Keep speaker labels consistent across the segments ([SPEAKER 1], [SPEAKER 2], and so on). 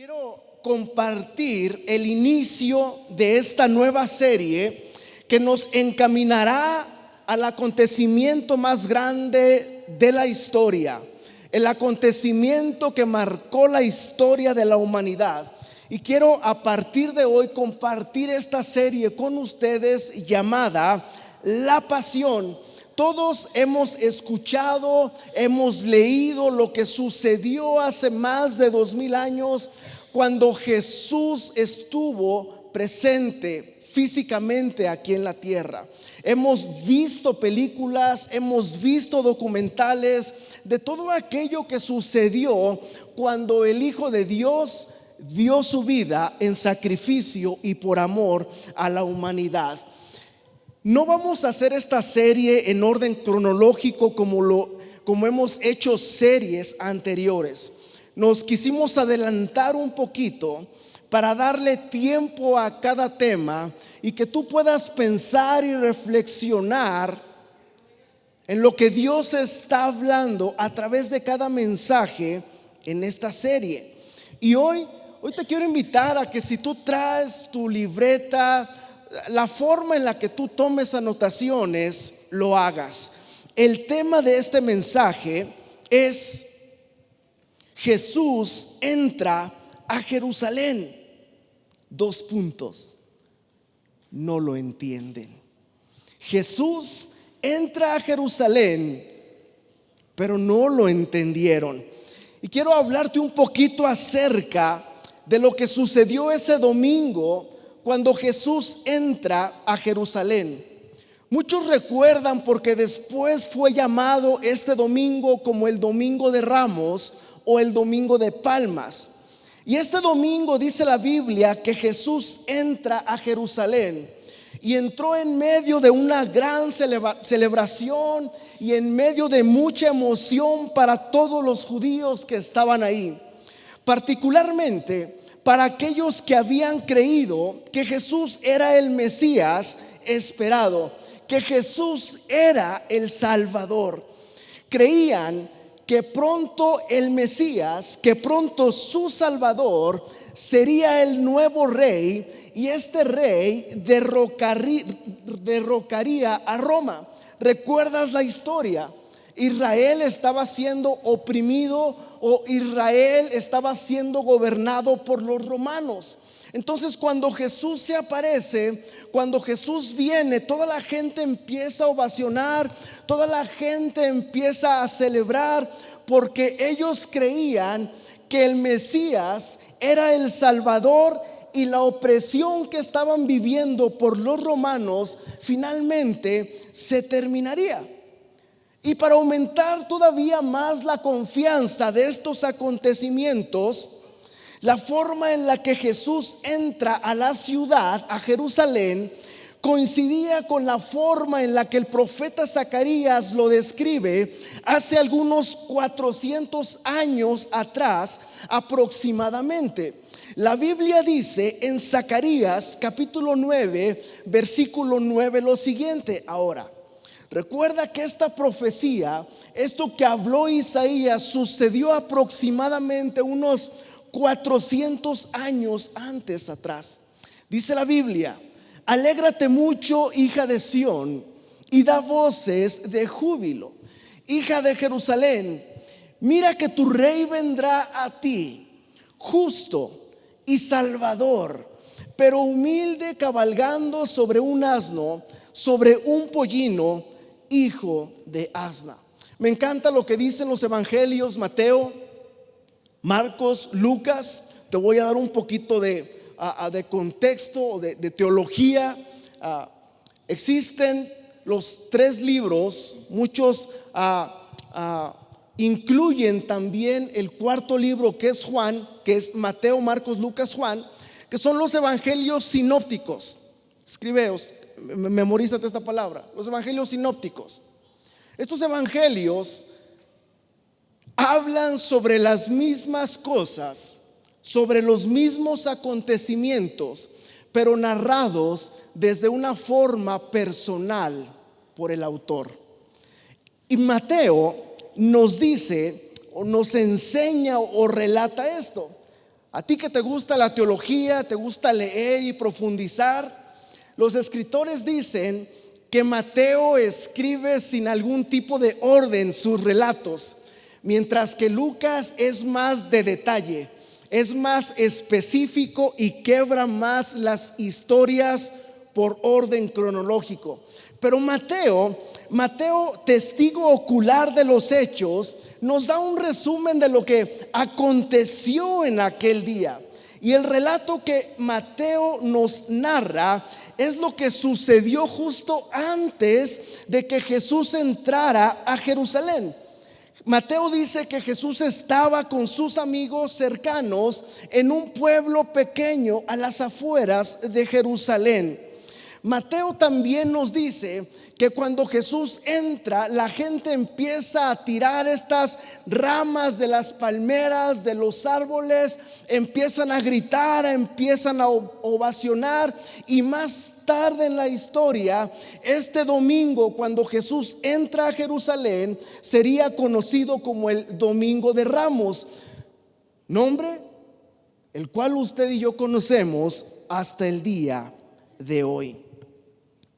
[SPEAKER 1] Quiero compartir el inicio de esta nueva serie que nos encaminará al acontecimiento más grande de la historia, el acontecimiento que marcó la historia de la humanidad. Y quiero a partir de hoy compartir esta serie con ustedes llamada La Pasión. Todos hemos escuchado, hemos leído lo que sucedió hace más de 2000 años cuando Jesús estuvo presente físicamente aquí en la tierra. Hemos visto películas, hemos visto documentales de todo aquello que sucedió cuando el Hijo de Dios dio su vida en sacrificio y por amor a la humanidad. No vamos a hacer esta serie en orden cronológico como hemos hecho series anteriores. Nos quisimos adelantar un poquito para darle tiempo a cada tema y que tú puedas pensar y reflexionar en lo que Dios está hablando a través de cada mensaje en esta serie. Y hoy te quiero invitar a que si tú traes tu libreta, la forma en la que tú tomes anotaciones, lo hagas. El tema de este mensaje es: Jesús entra a Jerusalén. 2 puntos. No lo entienden. Jesús entra a Jerusalén, pero no lo entendieron. Y quiero hablarte un poquito acerca de lo que sucedió ese domingo cuando Jesús entra a Jerusalén. Muchos recuerdan porque después fue llamado este domingo como el Domingo de Ramos o el Domingo de Palmas. Y este domingo dice la Biblia que Jesús entra a Jerusalén y entró en medio de una gran celebración y en medio de mucha emoción para todos los judíos que estaban ahí, particularmente para aquellos que habían creído que Jesús era el Mesías esperado, que Jesús era el Salvador. Creían que pronto el Mesías, que pronto su Salvador sería el nuevo rey, y este rey derrocaría a Roma. ¿Recuerdas la historia? Israel estaba siendo oprimido, o Israel estaba siendo gobernado por los romanos. Entonces, cuando Jesús se aparece, cuando Jesús viene, toda la gente empieza a ovacionar, toda la gente empieza a celebrar, porque ellos creían que el Mesías era el Salvador y la opresión que estaban viviendo por los romanos finalmente se terminaría. Y para aumentar todavía más la confianza de estos acontecimientos, la forma en la que Jesús entra a la ciudad, a Jerusalén, coincidía con la forma en la que el profeta Zacarías lo describe hace algunos 400 años atrás aproximadamente. La Biblia dice en Zacarías capítulo 9 versículo 9 lo siguiente. Ahora, recuerda que esta profecía, esto que habló Isaías, sucedió aproximadamente unos 400 años antes atrás. Dice la Biblia: alégrate mucho, hija de Sión, y da voces de júbilo, hija de Jerusalén. Mira que tu rey vendrá a ti, justo y salvador, pero humilde, cabalgando sobre un asno, sobre un pollino, hijo de asna. Me encanta lo que dicen los evangelios: Mateo, Marcos, Lucas. Te voy a dar un poquito de contexto, de teología. Existen los 3 libros. Muchos incluyen también el 4.º libro, que es Juan, que es Mateo, Marcos, Lucas, Juan, que son los evangelios sinópticos. Escribeos, memorízate esta palabra: los evangelios sinópticos. Estos evangelios hablan sobre las mismas cosas, sobre los mismos acontecimientos, pero narrados desde una forma personal por el autor. Y Mateo nos dice o nos enseña o relata esto. A ti que te gusta la teología, te gusta leer y profundizar, los escritores dicen que Mateo escribe sin algún tipo de orden sus relatos, mientras que Lucas es más de detalle, es más específico y quebra más las historias por orden cronológico. Pero Mateo, testigo ocular de los hechos, nos da un resumen de lo que aconteció en aquel día. Y el relato que Mateo nos narra es lo que sucedió justo antes de que Jesús entrara a Jerusalén. Mateo dice que Jesús estaba con sus amigos cercanos en un pueblo pequeño a las afueras de Jerusalén. Mateo también nos dice que cuando Jesús entra, la gente empieza a tirar estas ramas de las palmeras, de los árboles, empiezan a gritar, empiezan a ovacionar. Y más tarde en la historia, este domingo, cuando Jesús entra a Jerusalén, sería conocido como el Domingo de Ramos, nombre el cual usted y yo conocemos hasta el día de hoy.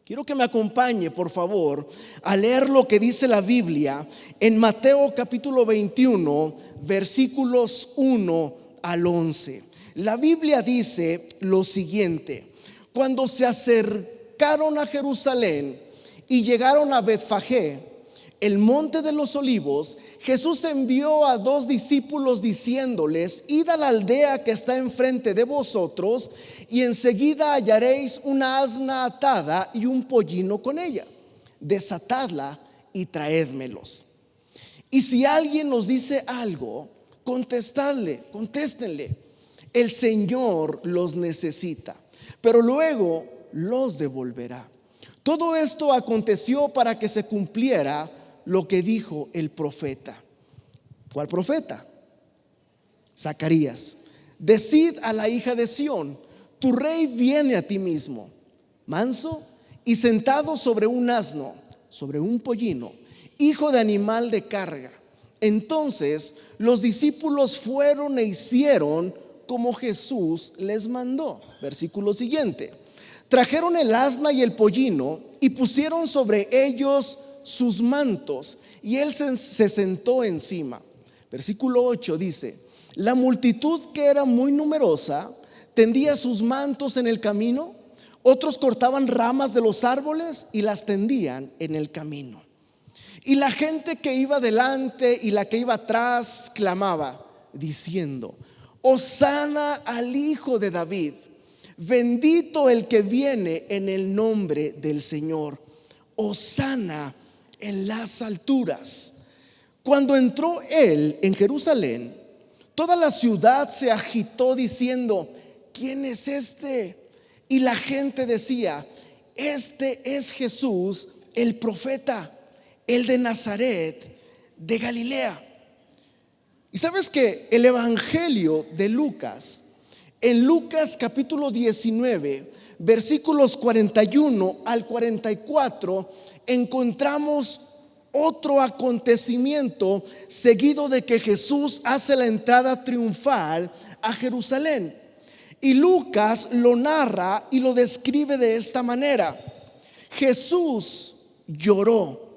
[SPEAKER 1] Quiero que me acompañe, por favor, a leer lo que dice la Biblia en Mateo capítulo 21, versículos 1 al 11. La Biblia dice lo siguiente: cuando se acercaron a Jerusalén y llegaron a Betfagé, el monte de los olivos, Jesús envió a 2 discípulos diciéndoles: id a la aldea que está enfrente de vosotros, y enseguida hallaréis una asna atada y un pollino con ella. Desatadla y traédmelos. Y si alguien nos dice algo, contéstenle: el Señor los necesita, pero luego los devolverá. Todo esto aconteció para que se cumpliera lo que dijo el profeta. ¿Cuál profeta? Zacarías: decid a la hija de Sión, tu rey viene a ti mismo, manso y sentado sobre un asno, sobre un pollino, hijo de animal de carga. Entonces los discípulos fueron e hicieron como Jesús les mandó. Versículo siguiente: trajeron el asna y el pollino y pusieron sobre ellos sus mantos, y él se sentó encima. Versículo 8 dice: la multitud, que era muy numerosa, tendía sus mantos en el camino. Otros cortaban ramas de los árboles y las tendían en el camino. Y la gente que iba delante y la que iba atrás clamaba diciendo: Hosana al Hijo de David, bendito el que viene en el nombre del Señor, Hosana en las alturas. Cuando entró él en Jerusalén, toda la ciudad se agitó diciendo: ¿quién es este? Y la gente decía: este es Jesús, el profeta, el de Nazaret de Galilea. Y sabes que el evangelio de Lucas, en Lucas capítulo 19, versículos 41 al 44, encontramos otro acontecimiento seguido de que Jesús hace la entrada triunfal a Jerusalén. Y Lucas lo narra y lo describe de esta manera: Jesús lloró.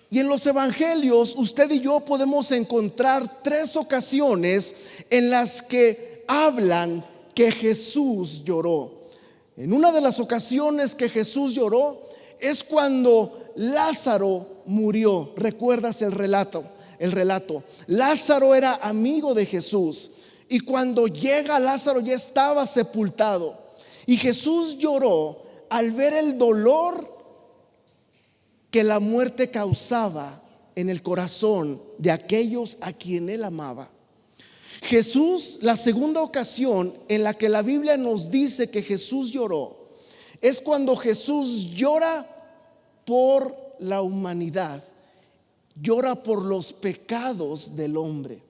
[SPEAKER 1] Y en los evangelios usted y yo podemos encontrar 3 ocasiones en las que hablan que Jesús lloró. En una de las ocasiones que Jesús lloró es cuando Lázaro murió. ¿Recuerdas el relato? Lázaro era amigo de Jesús, y cuando llega Lázaro ya estaba sepultado. Y Jesús lloró al ver el dolor que la muerte causaba en el corazón de aquellos a quien él amaba. Jesús, la segunda ocasión en la que la Biblia nos dice que Jesús lloró, es cuando Jesús llora por la humanidad, llora por los pecados del hombre.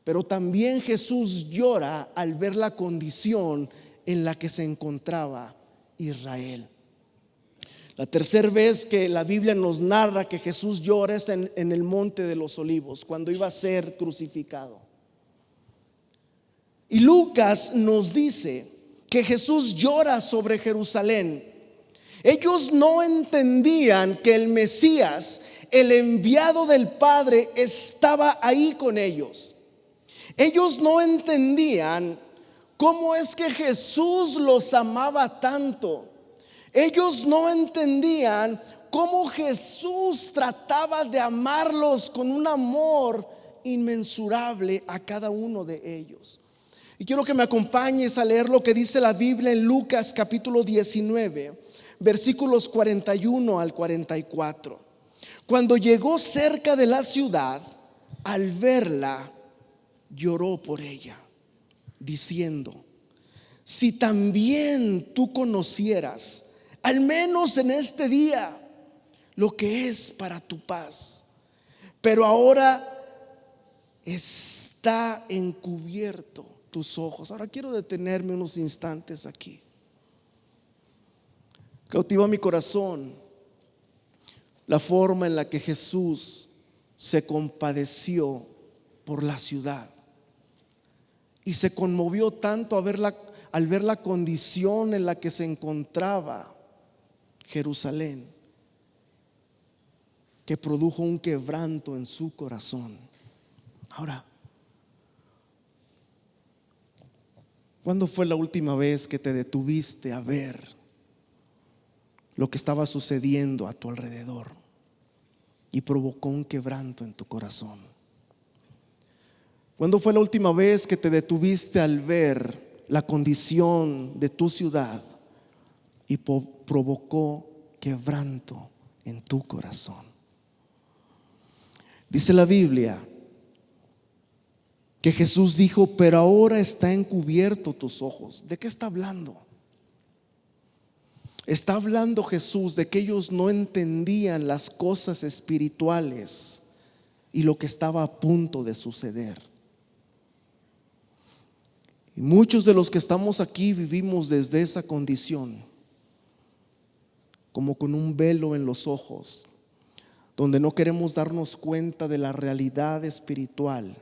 [SPEAKER 1] Pero también Jesús llora al ver la condición en la que se encontraba Israel. La tercera vez que la Biblia nos narra que Jesús llora es en el monte de los olivos, cuando iba a ser crucificado. Y Lucas nos dice que Jesús llora sobre Jerusalén. Ellos no entendían que el Mesías, el enviado del Padre, estaba ahí con ellos. Ellos no entendían cómo es que Jesús los amaba tanto. Ellos no entendían cómo Jesús trataba de amarlos con un amor inmensurable a cada uno de ellos. Y quiero que me acompañes a leer lo que dice la Biblia en Lucas capítulo 19, versículos 41 al 44. Cuando llegó cerca de la ciudad, al verla, lloró por ella, diciendo: si también tú conocieras, al menos en este día, lo que es para tu paz, pero ahora está encubierto tus ojos. Ahora quiero detenerme unos instantes aquí. Cautiva mi corazón la forma en la que Jesús se compadeció por la ciudad y se conmovió tanto al ver la condición en la que se encontraba Jerusalén, que produjo un quebranto en su corazón. Ahora, ¿cuándo fue la última vez que te detuviste a ver lo que estaba sucediendo a tu alrededor y provocó un quebranto en tu corazón? ¿Cuándo fue la última vez que te detuviste al ver la condición de tu ciudad y provocó quebranto en tu corazón? Dice la Biblia que Jesús dijo: pero ahora está encubierto tus ojos. ¿De qué está hablando? Está hablando Jesús de que ellos no entendían las cosas espirituales y lo que estaba a punto de suceder. Y muchos de los que estamos aquí vivimos desde esa condición, como con un velo en los ojos, donde no queremos darnos cuenta de la realidad espiritual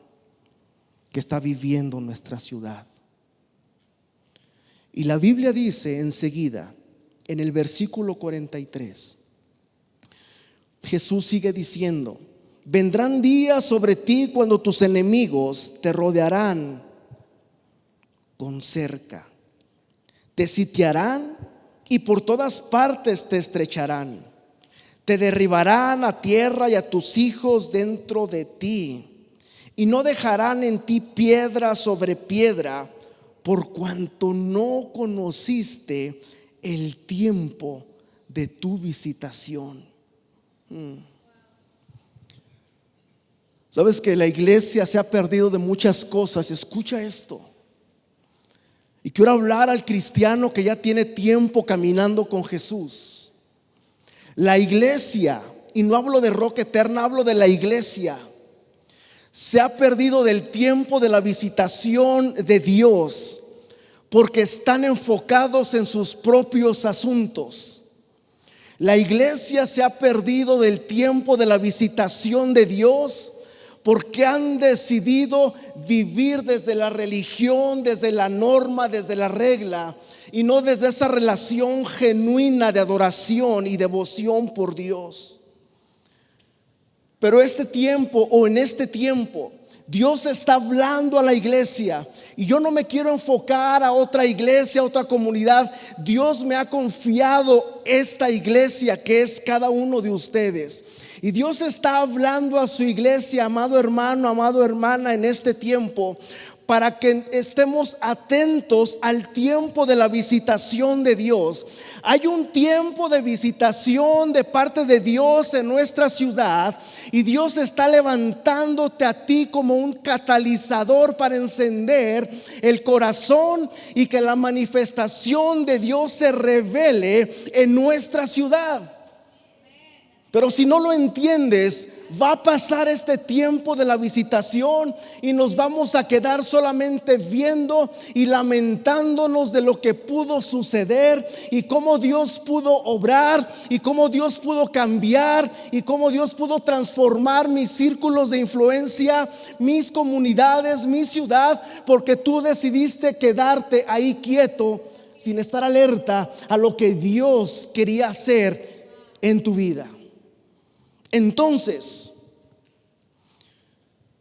[SPEAKER 1] que está viviendo nuestra ciudad. Y la Biblia dice enseguida, en el versículo 43, Jesús sigue diciendo: vendrán días sobre ti cuando tus enemigos te rodearán con cerca, te sitiarán y por todas partes te estrecharán, te derribarán a tierra y a tus hijos dentro de ti, y no dejarán en ti piedra sobre piedra, por cuanto no conociste el tiempo de tu visitación. Sabes que la iglesia se ha perdido de muchas cosas. Escucha esto. Y quiero hablar al cristiano que ya tiene tiempo caminando con Jesús. La iglesia, y no hablo de Roca Eterna, hablo de la iglesia, se ha perdido del tiempo de la visitación de Dios, porque están enfocados en sus propios asuntos. La iglesia se ha perdido del tiempo de la visitación de Dios, porque han decidido vivir desde la religión, desde la norma, desde la regla, y no desde esa relación genuina de adoración y devoción por Dios. Pero en este tiempo, Dios está hablando a la iglesia. Y yo no me quiero enfocar a otra iglesia, a otra comunidad. Dios me ha confiado esta iglesia que es cada uno de ustedes. Y Dios está hablando a su iglesia, amado hermano, amado hermana, en este tiempo, para que estemos atentos al tiempo de la visitación de Dios. Hay un tiempo de visitación de parte de Dios en nuestra ciudad, y Dios está levantándote a ti como un catalizador para encender el corazón y que la manifestación de Dios se revele en nuestra ciudad. Pero si no lo entiendes, va a pasar este tiempo de la visitación y nos vamos a quedar solamente viendo y lamentándonos de lo que pudo suceder y cómo Dios pudo obrar y cómo Dios pudo cambiar y cómo Dios pudo transformar mis círculos de influencia, mis comunidades, mi ciudad, porque tú decidiste quedarte ahí quieto sin estar alerta a lo que Dios quería hacer en tu vida. Entonces,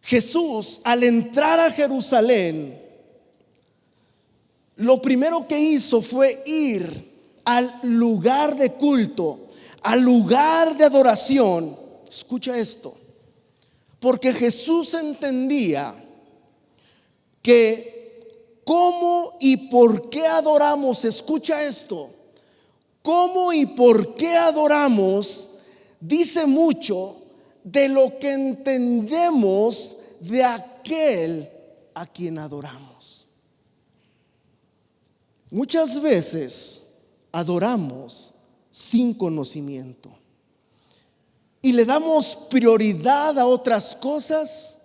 [SPEAKER 1] Jesús, al entrar a Jerusalén, lo primero que hizo fue ir al lugar de culto, al lugar de adoración. Escucha esto, porque Jesús entendía que cómo y por qué adoramos, escucha esto, cómo y por qué adoramos dice mucho de lo que entendemos de aquel a quien adoramos. Muchas veces adoramos sin conocimiento y le damos prioridad a otras cosas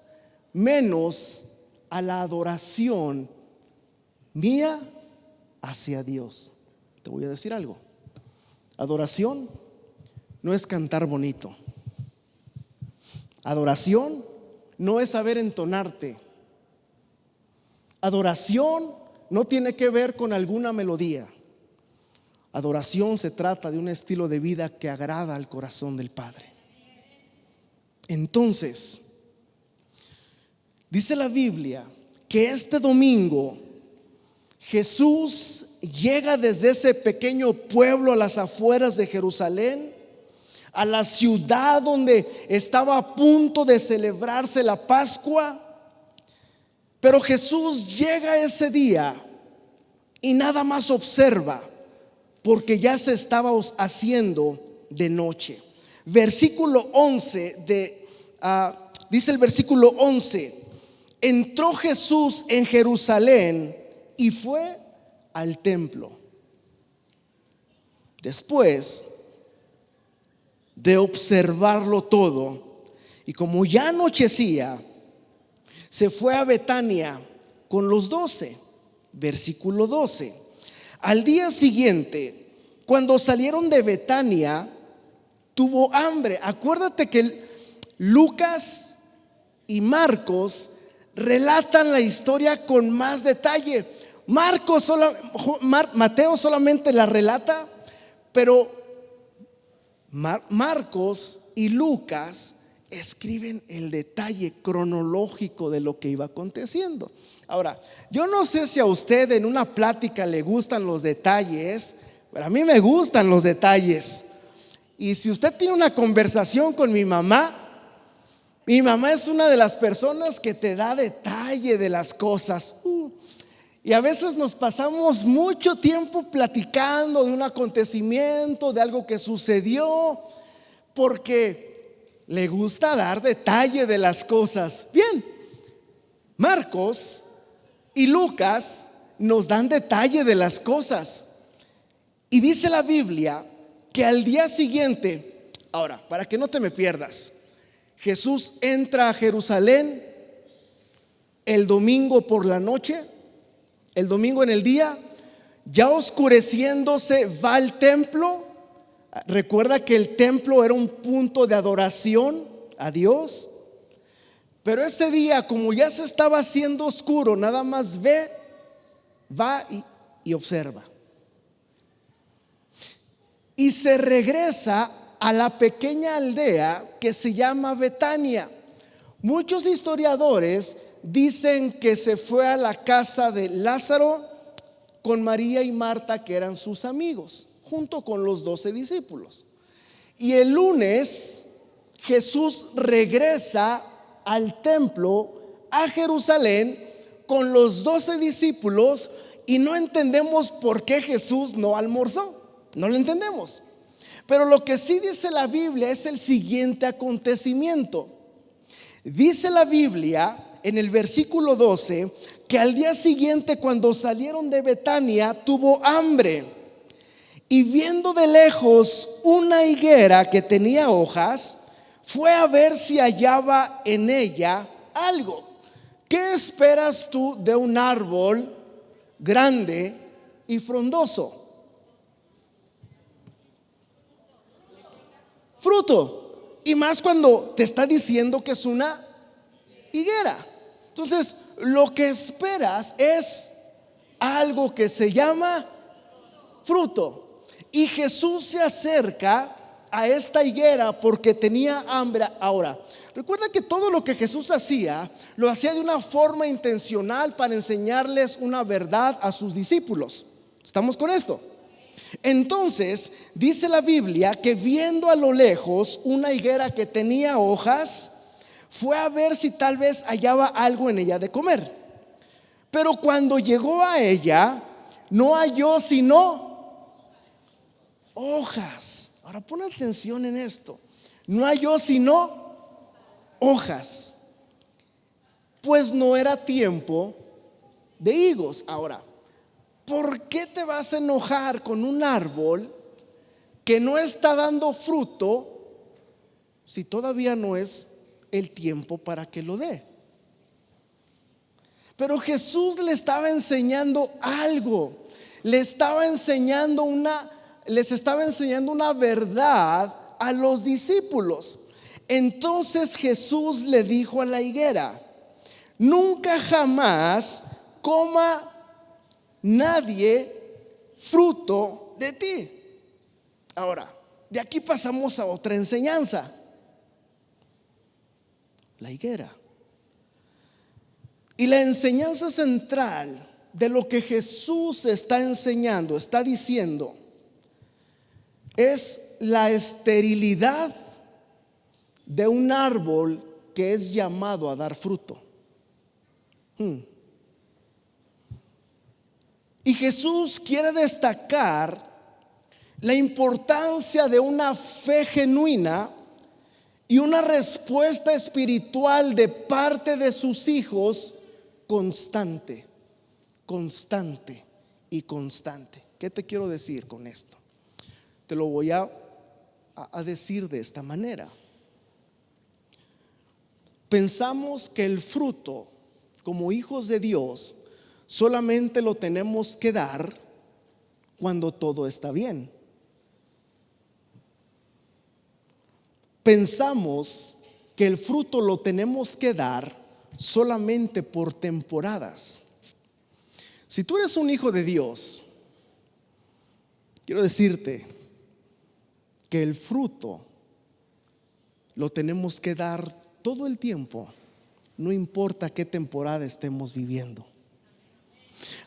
[SPEAKER 1] menos a la adoración mía hacia Dios. Te voy a decir algo. Adoración no es cantar bonito. Adoración no es saber entonarte. Adoración no tiene que ver con alguna melodía. Adoración se trata de un estilo de vida que agrada al corazón del Padre. Entonces, dice la Biblia que este domingo Jesús llega desde ese pequeño pueblo a las afueras de Jerusalén, a la ciudad donde estaba a punto de celebrarse la Pascua. Pero Jesús llega ese día y nada más observa, porque ya se estaba haciendo de noche. Versículo 11 dice el versículo 11: entró Jesús en Jerusalén y fue al templo. Después de observarlo todo, y como ya anochecía, se fue a Betania con los 12. Versículo 12. Al día siguiente, cuando salieron de Betania, tuvo hambre. Acuérdate que Lucas y Marcos relatan la historia con más detalle. Mateo solamente la relata, pero Marcos y Lucas escriben el detalle cronológico de lo que iba aconteciendo. Ahora, yo no sé si a usted en una plática le gustan los detalles, pero a mí me gustan los detalles. Y si usted tiene una conversación con mi mamá es una de las personas que te da detalle de las cosas. Y a veces nos pasamos mucho tiempo platicando de un acontecimiento, de algo que sucedió, porque le gusta dar detalle de las cosas. Bien, Marcos y Lucas nos dan detalle de las cosas. Y dice la Biblia que al día siguiente, ahora, para que no te me pierdas, Jesús entra a Jerusalén el domingo por la noche. El domingo en el día, ya oscureciéndose, va al templo. Recuerda que el templo era un punto de adoración a Dios. Pero ese día, como ya se estaba haciendo oscuro, nada más va y observa. Y se regresa a la pequeña aldea que se llama Betania. Muchos historiadores dicen que se fue a la casa de Lázaro con María y Marta, que eran sus amigos, junto con los 12 discípulos. Y el lunes Jesús regresa al templo, a Jerusalén, con los 12 discípulos, y no entendemos por qué Jesús no almorzó. No lo entendemos. Pero lo que sí dice la Biblia es el siguiente acontecimiento. Dice la Biblia en el versículo 12 que al día siguiente, cuando salieron de Betania, tuvo hambre. y viendo de lejos una higuera que tenía hojas, fue a ver si hallaba en ella algo. ¿Qué esperas tú de un árbol grande y frondoso? Fruto. Y más cuando te está diciendo que es una higuera. Entonces, lo que esperas es algo que se llama fruto. Y Jesús se acerca a esta higuera porque tenía hambre. Ahora, recuerda que todo lo que Jesús hacía, lo hacía de una forma intencional para enseñarles una verdad a sus discípulos. ¿Estamos con esto? Entonces, dice la Biblia que viendo a lo lejos una higuera que tenía hojas, fue a ver si tal vez hallaba algo en ella de comer. Pero cuando llegó a ella, no halló sino hojas. Ahora pon atención en esto. No halló sino hojas, pues no era tiempo de higos. Ahora, ¿por qué te vas a enojar con un árbol que no está dando fruto si todavía no es el tiempo para que lo dé? Pero Jesús le estaba enseñando algo. Les estaba enseñando una verdad a los discípulos. Entonces Jesús le dijo a la higuera: nunca jamás coma nadie fruto de ti. Ahora, de aquí pasamos a otra enseñanza. La higuera. Y la enseñanza central de lo que Jesús está enseñando, está diciendo, es la esterilidad de un árbol que es llamado a dar fruto. Y Jesús quiere destacar la importancia de una fe genuina y una respuesta espiritual de parte de sus hijos constante, constante y constante. ¿Qué te quiero decir con esto? Te lo voy a decir de esta manera. Pensamos que el fruto, como hijos de Dios, solamente lo tenemos que dar cuando todo está bien. Pensamos que el fruto lo tenemos que dar solamente por temporadas. Si tú eres un hijo de Dios, quiero decirte que el fruto lo tenemos que dar todo el tiempo, no importa qué temporada estemos viviendo.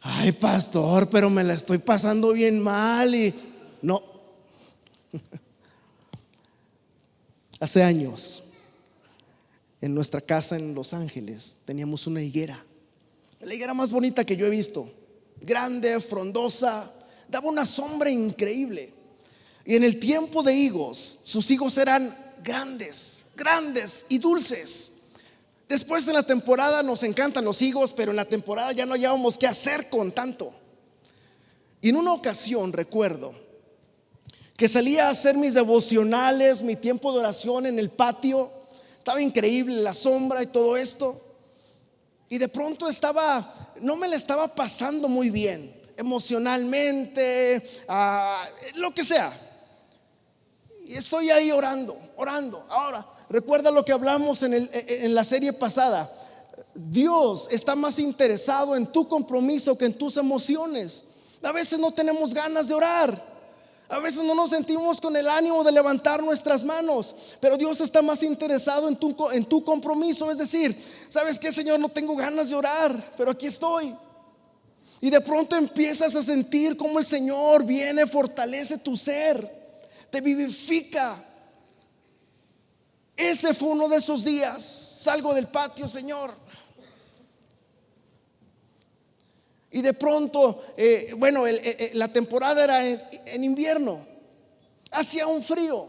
[SPEAKER 1] Ay, pastor, pero me la estoy pasando bien mal y no. Hace años, en nuestra casa en Los Ángeles, teníamos una higuera, la higuera más bonita que yo he visto, grande, frondosa, daba una sombra increíble. Y en el tiempo de higos, sus higos eran grandes, grandes y dulces. Después, en la temporada nos encantan los higos, pero en la temporada ya no hallábamos qué hacer con tanto. Y en una ocasión recuerdo que salía a hacer mis devocionales, mi tiempo de oración en el patio. Estaba increíble la sombra y todo esto. Y de pronto no me la estaba pasando muy bien emocionalmente, lo que sea. Y estoy ahí orando. Ahora, recuerda lo que hablamos en la serie pasada. Dios está más interesado en tu compromiso que en tus emociones. A veces no tenemos ganas de orar. A veces no nos sentimos con el ánimo de levantar nuestras manos, pero Dios está más interesado en tu compromiso. Es decir, ¿sabes qué, Señor? No tengo ganas de orar, pero aquí estoy. Y de pronto empiezas a sentir cómo el Señor viene, fortalece tu ser, te vivifica. Ese fue uno de esos días. Salgo del patio, Señor, y de pronto, la temporada era en invierno, hacía un frío,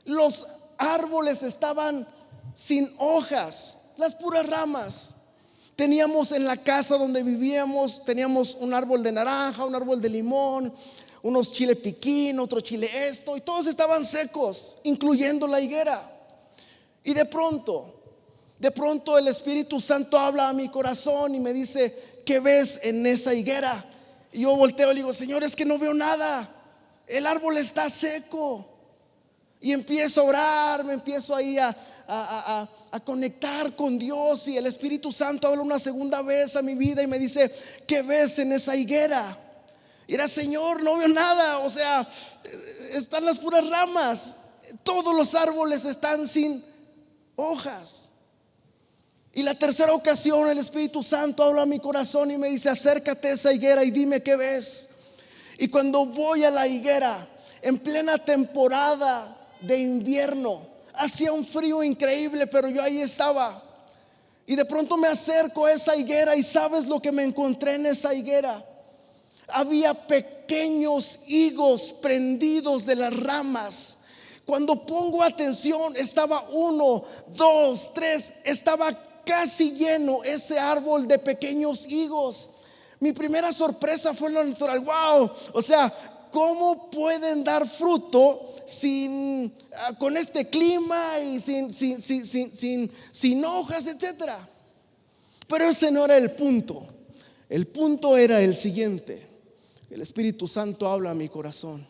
[SPEAKER 1] los árboles estaban sin hojas, las puras ramas. Teníamos en la casa donde vivíamos, teníamos un árbol de naranja, un árbol de limón, unos chile piquín, otro chile esto, y todos estaban secos, incluyendo la higuera. Y de pronto el Espíritu Santo habla a mi corazón y me dice: ¿qué ves en esa higuera? Y yo volteo y le digo: Señor, es que no veo nada, el árbol está seco. Y empiezo a orar, me empiezo ahí a conectar con Dios, y el Espíritu Santo habla una segunda vez a mi vida y me dice: ¿qué ves en esa higuera? Y era: Señor, no veo nada, o sea, están las puras ramas, todos los árboles están sin hojas. Y la tercera ocasión el Espíritu Santo habla a mi corazón y me dice: acércate a esa higuera y dime qué ves. Y cuando voy a la higuera, en plena temporada de invierno, hacía un frío increíble, pero yo ahí estaba. Y de pronto me acerco a esa higuera, y ¿sabes lo que me encontré en esa higuera? Había pequeños higos prendidos de las ramas. Cuando pongo atención, estaba 1, 2, 3, estaba casi lleno ese árbol de pequeños higos. Mi primera sorpresa fue lo natural: wow, o sea, ¿cómo pueden dar fruto con este clima y sin hojas, etcétera? Pero ese no era el punto. El punto era el siguiente. El Espíritu Santo habla a mi corazón,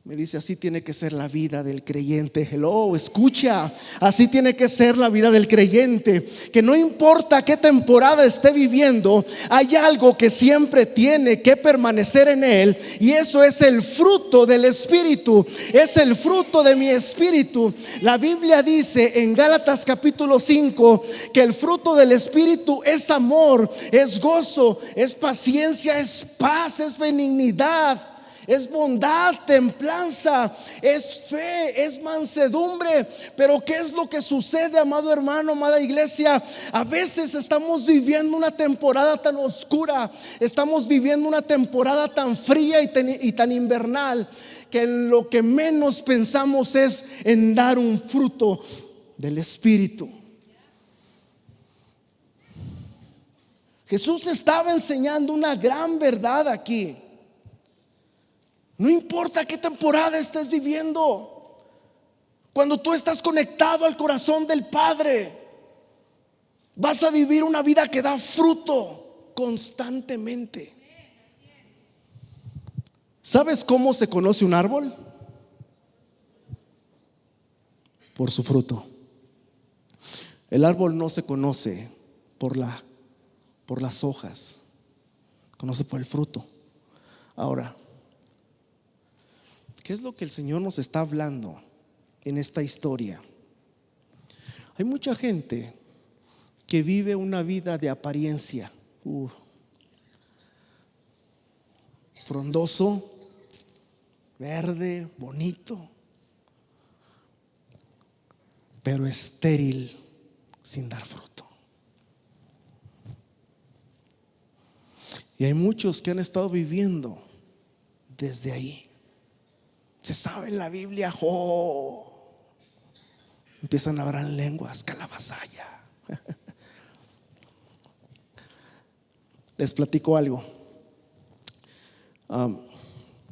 [SPEAKER 1] me dice: así tiene que ser la vida del creyente. Hello, escucha, así tiene que ser la vida del creyente. Que no importa qué temporada esté viviendo, hay algo que siempre tiene que permanecer en él, y eso es el fruto del Espíritu. Es el fruto de mi espíritu. La Biblia dice en Gálatas capítulo 5 que el fruto del Espíritu es amor, es gozo, es paciencia, es paz, es benignidad, es bondad, templanza, es fe, es mansedumbre. Pero ¿qué es lo que sucede, amado hermano, amada iglesia? A veces estamos viviendo una temporada tan oscura, estamos viviendo una temporada tan fría y tan invernal, que en lo que menos pensamos es en dar un fruto del Espíritu. Jesús estaba enseñando una gran verdad aquí. No importa qué temporada estés viviendo, cuando tú estás conectado al corazón del Padre, vas a vivir una vida que da fruto constantemente. ¿Sabes cómo se conoce un árbol? Por su fruto. El árbol no se conoce por las hojas, conoce por el fruto. Ahora, ¿qué es lo que el Señor nos está hablando en esta historia? Hay mucha gente que vive una vida de apariencia, frondoso, verde, bonito, pero estéril, sin dar fruto. Y hay muchos que han estado viviendo desde ahí. Se sabe en la Biblia, empiezan a hablar en lenguas, calabazaya. Les platico algo.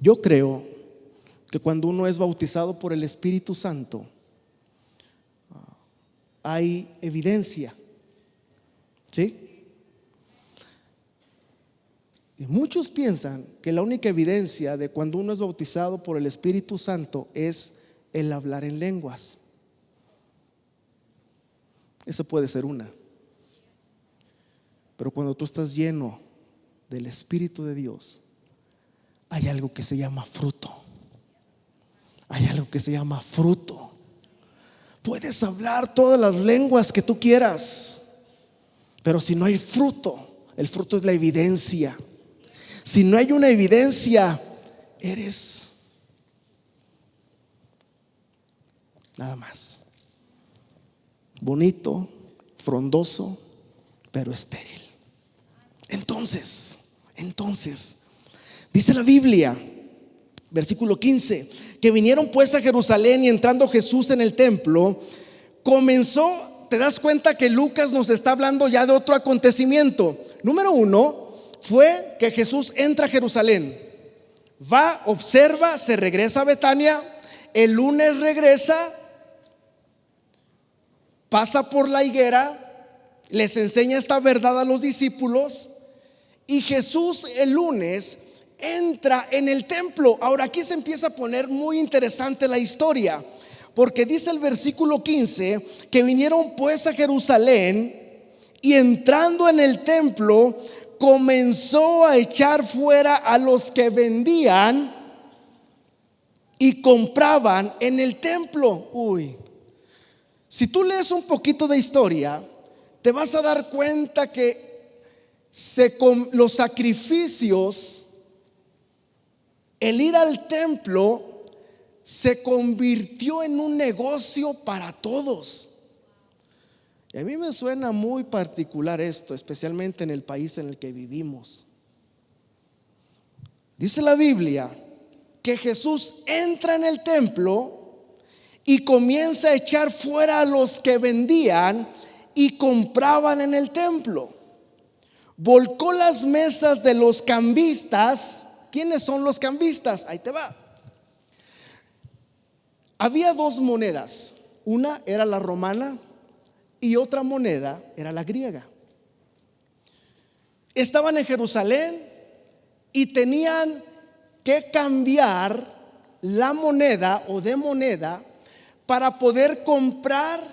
[SPEAKER 1] Yo creo que cuando uno es bautizado por el Espíritu Santo, hay evidencia, ¿sí? Y muchos piensan que la única evidencia de cuando uno es bautizado por el Espíritu Santo es el hablar en lenguas. Esa puede ser una. Pero cuando tú estás lleno del Espíritu de Dios, hay algo que se llama fruto. Hay algo que se llama fruto. Puedes hablar todas las lenguas que tú quieras, pero si no hay fruto, el fruto es la evidencia. Si no hay una evidencia, eres nada más bonito, frondoso, pero estéril. Entonces, dice la Biblia, versículo 15, que vinieron pues a Jerusalén, y entrando Jesús en el templo, comenzó. Te das cuenta que Lucas nos está hablando ya de otro acontecimiento. Número 1 fue que Jesús entra a Jerusalén. Va, observa, se regresa a Betania. El lunes regresa, pasa por la higuera, les enseña esta verdad a los discípulos. Y Jesús el lunes entra en el templo. Ahora aquí se empieza a poner muy interesante la historia, porque dice el versículo 15 que vinieron pues a Jerusalén, y entrando en el templo comenzó a echar fuera a los que vendían y compraban en el templo. Si tú lees un poquito de historia, te vas a dar cuenta que los sacrificios, el ir al templo, se convirtió en un negocio para todos. Y a mí me suena muy particular esto, especialmente en el país en el que vivimos. Dice la Biblia que Jesús entra en el templo y comienza a echar fuera a los que vendían y compraban en el templo. Volcó las mesas de los cambistas. ¿Quiénes son los cambistas? Ahí te va. Había dos monedas. Una era la romana y otra moneda era la griega. Estaban en Jerusalén y tenían que cambiar la moneda o de moneda para poder comprar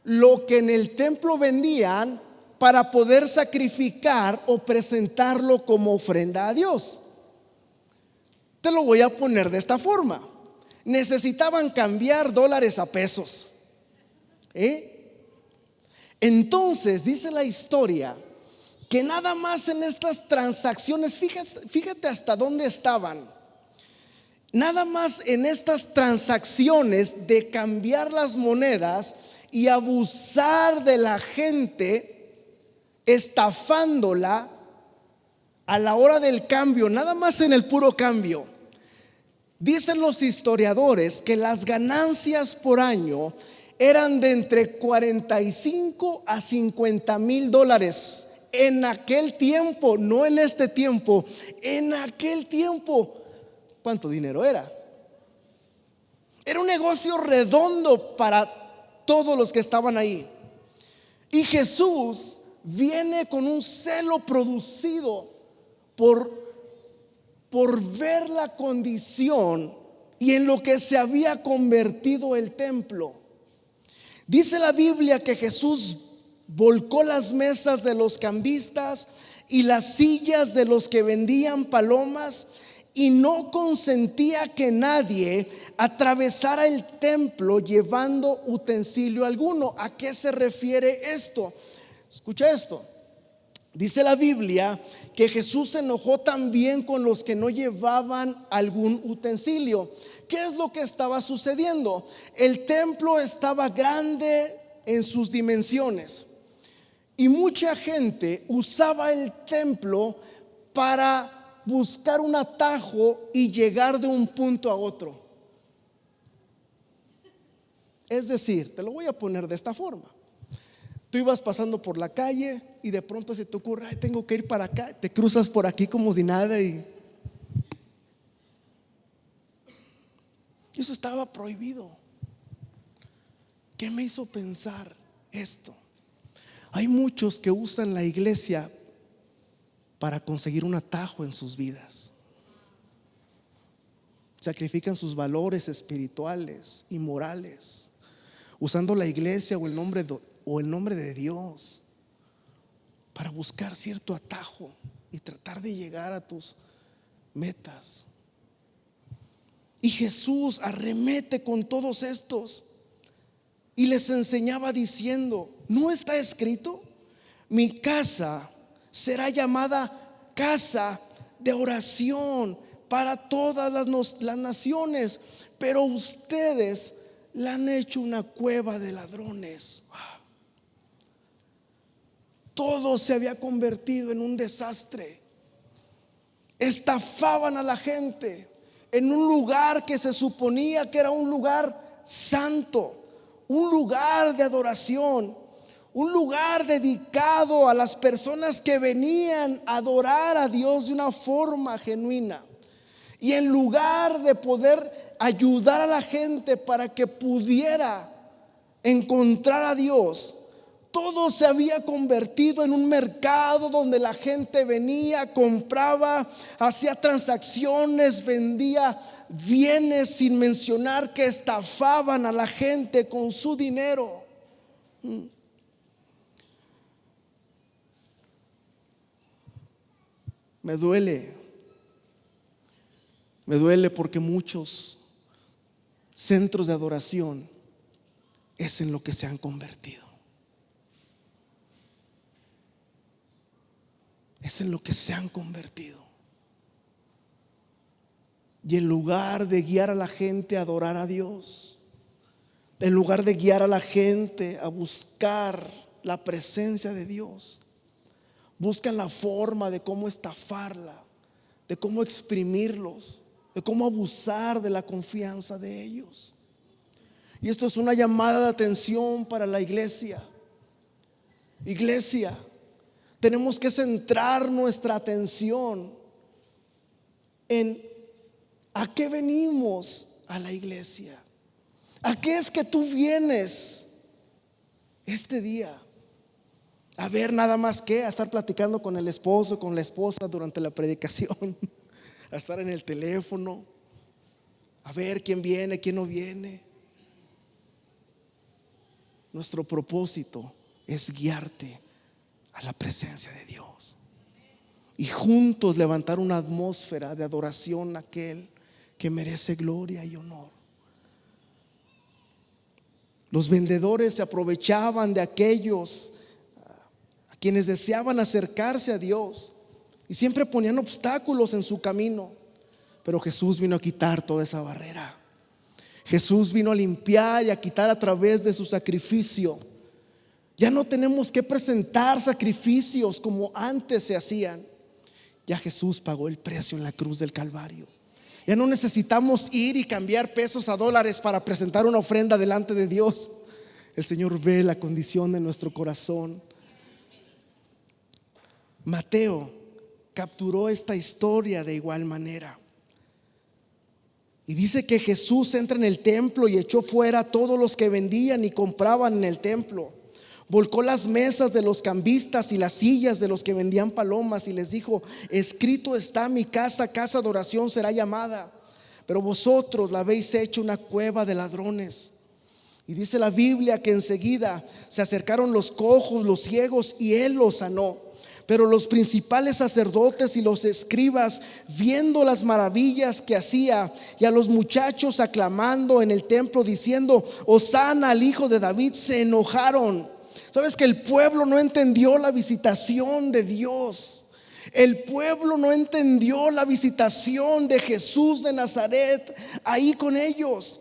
[SPEAKER 1] lo que en el templo vendían, para poder sacrificar o presentarlo como ofrenda a Dios. Te lo voy a poner de esta forma. Necesitaban cambiar dólares a pesos. Entonces dice la historia que nada más en estas transacciones, fíjate hasta dónde estaban. Nada más en estas transacciones de cambiar las monedas y abusar de la gente, estafándola a la hora del cambio, nada más en el puro cambio. Dicen los historiadores que las ganancias por año eran de entre 45 a 50 mil dólares. En aquel tiempo, no en este tiempo, en aquel tiempo, ¿cuánto dinero era? Era un negocio redondo para todos los que estaban ahí. Y Jesús viene con un celo producido por ver la condición y en lo que se había convertido el templo. Dice la Biblia que Jesús volcó las mesas de los cambistas y las sillas de los que vendían palomas, y no consentía que nadie atravesara el templo llevando utensilio alguno. ¿A qué se refiere esto? Escucha esto. Dice la Biblia que Jesús se enojó también con los que no llevaban algún utensilio. ¿Qué es lo que estaba sucediendo? El templo estaba grande en sus dimensiones y mucha gente usaba el templo para buscar un atajo y llegar de un punto a otro. Es decir, te lo voy a poner de esta forma. Tú ibas pasando por la calle y de pronto se te ocurre: ay, tengo que ir para acá. Te cruzas por aquí como si nada, y eso estaba prohibido. ¿Qué me hizo pensar esto? Hay muchos que usan la iglesia para conseguir un atajo en sus vidas. Sacrifican sus valores espirituales y morales usando la iglesia o el nombre de Dios para buscar cierto atajo y tratar de llegar a tus metas. Y Jesús arremete con todos estos y les enseñaba diciendo: ¿no está escrito? Mi casa será llamada casa de oración para todas las naciones, pero ustedes la han hecho una cueva de ladrones. Todo se había convertido en un desastre. Estafaban a la gente en un lugar que se suponía que era un lugar santo, un lugar de adoración, un lugar dedicado a las personas que venían a adorar a Dios de una forma genuina. Y en lugar de poder ayudar a la gente para que pudiera encontrar a Dios, todo se había convertido en un mercado donde la gente venía, compraba, hacía transacciones, vendía bienes, sin mencionar que estafaban a la gente con su dinero. Me duele porque muchos centros de adoración es en lo que se han convertido. Es en lo que se han convertido. Y en lugar de guiar a la gente a adorar a Dios, en lugar de guiar a la gente a buscar la presencia de Dios, buscan la forma de cómo estafarla, de cómo exprimirlos, de cómo abusar de la confianza de ellos. Y esto es una llamada de atención para la iglesia. Iglesia, tenemos que centrar nuestra atención en a qué venimos a la iglesia. ¿A qué es que tú vienes este día? A ver, nada más que a estar platicando con el esposo, con la esposa durante la predicación, a estar en el teléfono, a ver quién viene, quién no viene. Nuestro propósito es guiarte a la presencia de Dios y juntos levantar una atmósfera de adoración a aquel que merece gloria y honor. Los vendedores se aprovechaban de aquellos a quienes deseaban acercarse a Dios y siempre ponían obstáculos en su camino, pero Jesús vino a quitar toda esa barrera. Jesús vino a limpiar y a quitar a través de su sacrificio. Ya no tenemos que presentar sacrificios como antes se hacían. Ya Jesús pagó el precio en la cruz del Calvario. Ya no necesitamos ir y cambiar pesos a dólares para presentar una ofrenda delante de Dios. El Señor ve la condición de nuestro corazón. Mateo capturó esta historia de igual manera. Y dice que Jesús entra en el templo y echó fuera a todos los que vendían y compraban en el templo. Volcó las mesas de los cambistas y las sillas de los que vendían palomas y les dijo: escrito está, mi casa, casa de oración será llamada, pero vosotros la habéis hecho una cueva de ladrones. Y dice la Biblia que enseguida se acercaron los cojos, los ciegos, y él los sanó. Pero los principales sacerdotes y los escribas, viendo las maravillas que hacía, y a los muchachos aclamando en el templo diciendo: Hosana al hijo de David, se enojaron. Sabes que el pueblo no entendió la visitación de Dios. El pueblo no entendió la visitación de Jesús de Nazaret ahí con ellos.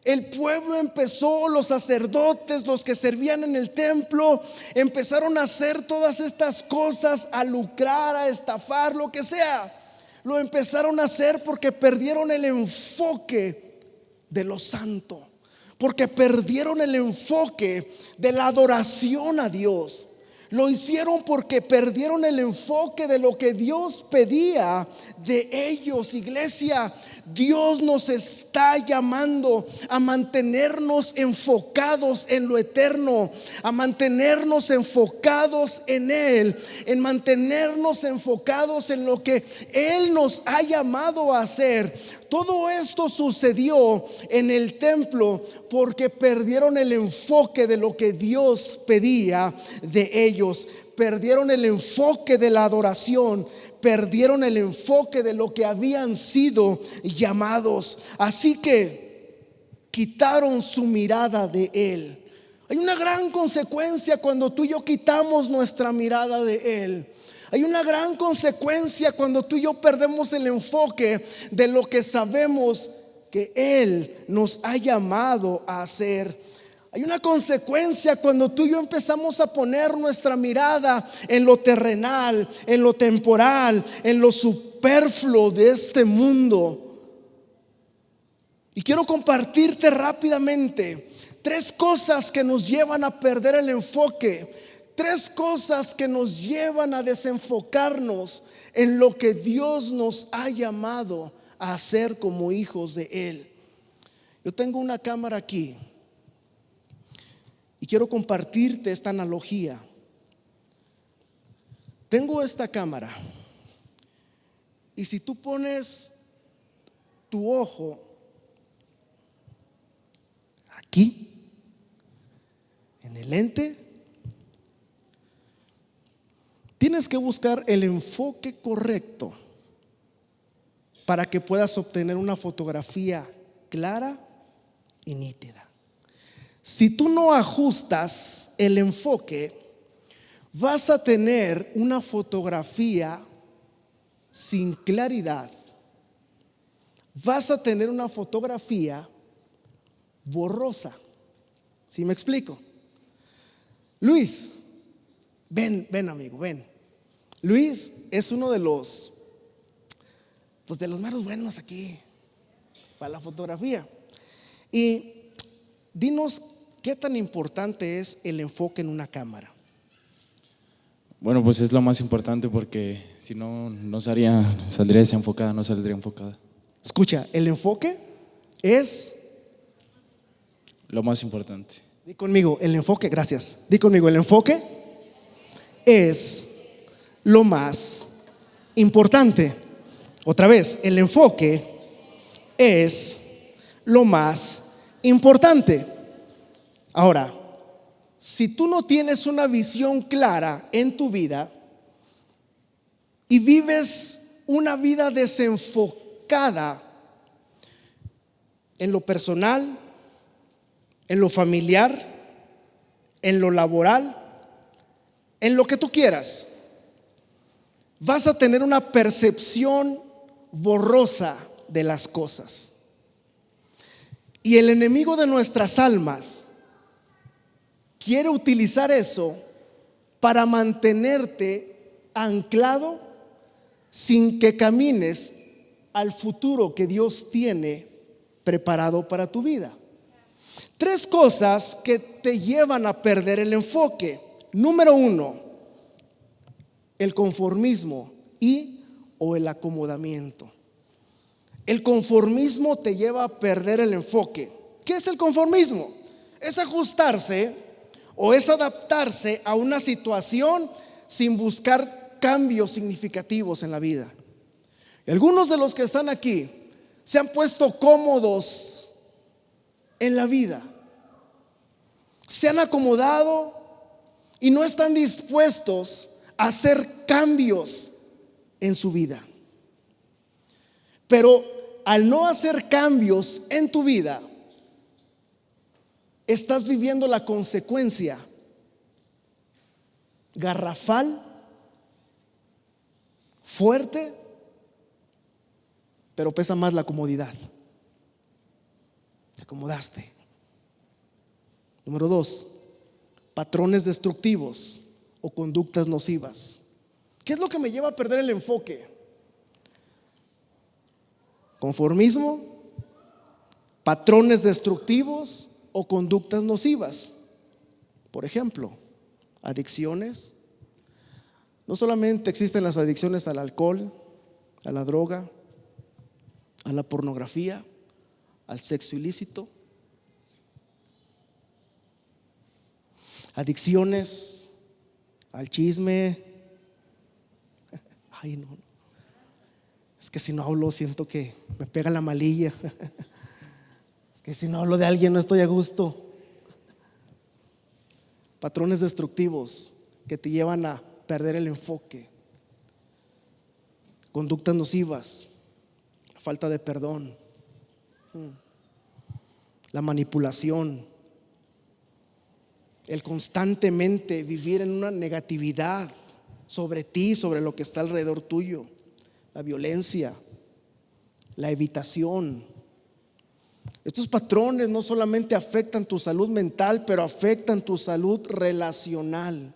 [SPEAKER 1] El pueblo empezó, los sacerdotes, los que servían en el templo, empezaron a hacer todas estas cosas, a lucrar, a estafar, lo que sea. Lo empezaron a hacer porque perdieron el enfoque de lo santo, porque perdieron el enfoque de la adoración a Dios. Lo hicieron porque perdieron el enfoque de lo que Dios pedía de ellos. Iglesia, Dios nos está llamando a mantenernos enfocados en lo eterno, a mantenernos enfocados en Él, en mantenernos enfocados en lo que Él nos ha llamado a hacer. Todo esto sucedió en el templo porque perdieron el enfoque de lo que Dios pedía de ellos. Perdieron el enfoque de la adoración, perdieron el enfoque de lo que habían sido llamados. Así que quitaron su mirada de Él. Hay una gran consecuencia cuando tú y yo quitamos nuestra mirada de Él. Hay una gran consecuencia cuando tú y yo perdemos el enfoque de lo que sabemos que Él nos ha llamado a hacer. Hay una consecuencia cuando tú y yo empezamos a poner nuestra mirada en lo terrenal, en lo temporal, en lo superfluo de este mundo. Y quiero compartirte rápidamente 3 cosas que nos llevan a perder el enfoque. 3 cosas que nos llevan a desenfocarnos en lo que Dios nos ha llamado a ser como hijos de Él. Yo tengo una cámara aquí y quiero compartirte esta analogía. Tengo esta cámara y si tú pones tu ojo aquí en el lente, tienes que buscar el enfoque correcto para que puedas obtener una fotografía clara y nítida. Si tú no ajustas el enfoque, vas a tener una fotografía sin claridad. Vas a tener una fotografía borrosa. ¿Sí me explico? Luis, ven amigo, ven. Luis es uno de los meros buenos aquí para la fotografía. Y dinos qué tan importante es el enfoque en una cámara.
[SPEAKER 2] Bueno, pues es lo más importante porque si no, saldría desenfocada, no saldría enfocada.
[SPEAKER 1] Escucha, el enfoque es
[SPEAKER 2] lo más importante.
[SPEAKER 1] Di conmigo, el enfoque, gracias. Di conmigo, el enfoque es lo más importante. Otra vez, el enfoque es lo más importante. Ahora, si tú no tienes una visión clara en tu vida y vives una vida desenfocada en lo personal, en lo familiar, en lo laboral, en lo que tú quieras, vas a tener una percepción borrosa de las cosas. Y el enemigo de nuestras almas quiere utilizar eso para mantenerte anclado sin que camines al futuro que Dios tiene preparado para tu vida. 3 cosas que te llevan a perder el enfoque. Número 1, el conformismo o el acomodamiento. El conformismo te lleva a perder el enfoque. ¿Qué es el conformismo? Es ajustarse o es adaptarse a una situación sin buscar cambios significativos en la vida. Y algunos de los que están aquí se han puesto cómodos en la vida, se han acomodado y no están dispuestos a hacer cambios en su vida. Pero al no hacer cambios en tu vida, estás viviendo la consecuencia garrafal, fuerte, pero pesa más la comodidad. Te acomodaste. Número 2, patrones destructivos o conductas nocivas. ¿Qué es lo que me lleva a perder el enfoque? Conformismo, patrones destructivos o conductas nocivas. Por ejemplo, adicciones. No solamente existen las adicciones al alcohol, a la droga, a la pornografía, al sexo ilícito. Adicciones al chisme. Ay, no. Es que si no hablo siento que me pega la malilla. Es que si no hablo de alguien no estoy a gusto. Patrones destructivos que te llevan a perder el enfoque. Conductas nocivas, la falta de perdón, la manipulación, el constantemente vivir en una negatividad sobre ti, sobre lo que está alrededor tuyo, la violencia, la evitación. Estos patrones no solamente afectan tu salud mental, pero afectan tu salud relacional.